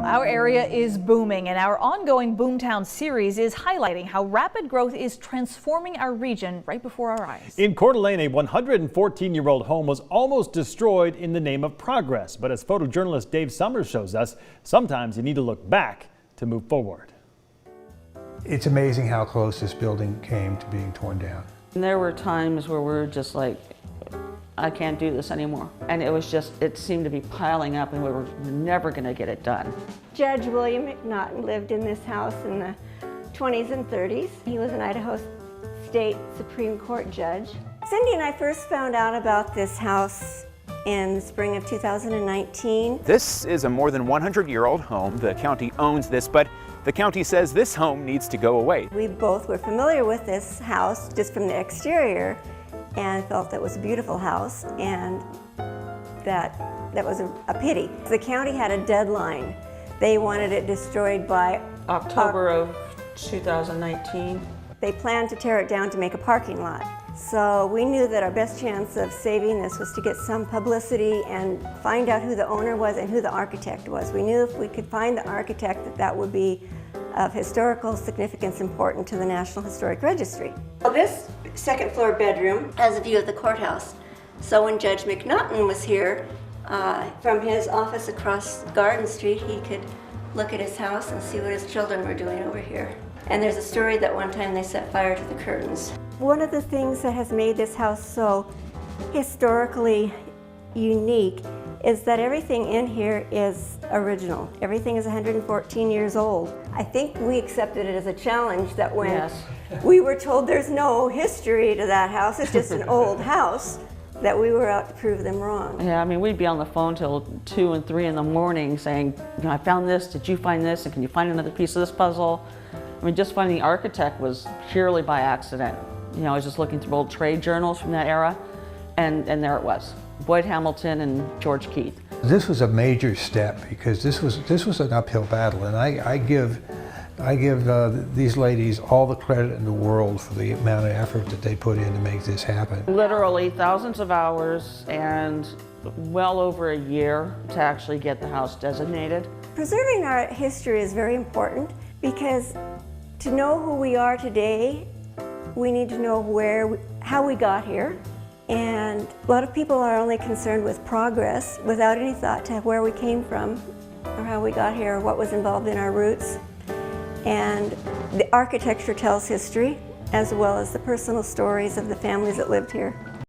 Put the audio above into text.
Our area is booming, and our ongoing Boomtown series is highlighting how rapid growth is transforming our region right before our eyes. In Coeur d'Alene, a 114-year-old home was almost destroyed in the name of progress. But as photojournalist Dave Summers shows us, sometimes you need to look back to move forward. It's amazing how close this building came to being torn down. And there were times where we were just like, I can't do this anymore. And it seemed to be piling up and we were never going to get it done. Judge William McNaughton lived in this house in the 20s and 30s. He was an Idaho State Supreme Court judge. Cindy and I first found out about this house in the spring of 2019. This is a more than 100-year-old home. The county owns this, but the county says this home needs to go away. We both were familiar with this house just from the exterior and felt that it was a beautiful house and that was a pity. The county had a deadline. They wanted it destroyed by October of 2019. They planned to tear it down to make a parking lot. So we knew that our best chance of saving this was to get some publicity and find out who the owner was and who the architect was. We knew if we could find the architect that would be of historical significance important to the National Historic Registry. Well, this second floor bedroom has a view of the courthouse. So when Judge McNaughton was here, from his office across Garden Street, he could look at his house and see what his children were doing over here. And there's a story that one time they set fire to the curtains. One of the things that has made this house so historically unique is that everything in here is original. Everything is 114 years old. I think we accepted it as a challenge that when we were told there's no history to that house, it's just an old house, that we were out to prove them wrong. Yeah, I mean, we'd be on the phone till 2 and 3 in the morning saying, you know, I found this, did you find this, and can you find another piece of this puzzle? I mean, just finding the architect was purely by accident. You know, I was just looking through old trade journals from that era, and there it was. Boyd Hamilton and George Keith. This was a major step because this was an uphill battle, and I give these ladies all the credit in the world for the amount of effort that they put in to make this happen. Literally thousands of hours and well over a year to actually get the house designated. Preserving our history is very important because to know who we are today, we need to know how we got here. And a lot of people are only concerned with progress without any thought to where we came from or how we got here or what was involved in our roots. And the architecture tells history as well as the personal stories of the families that lived here.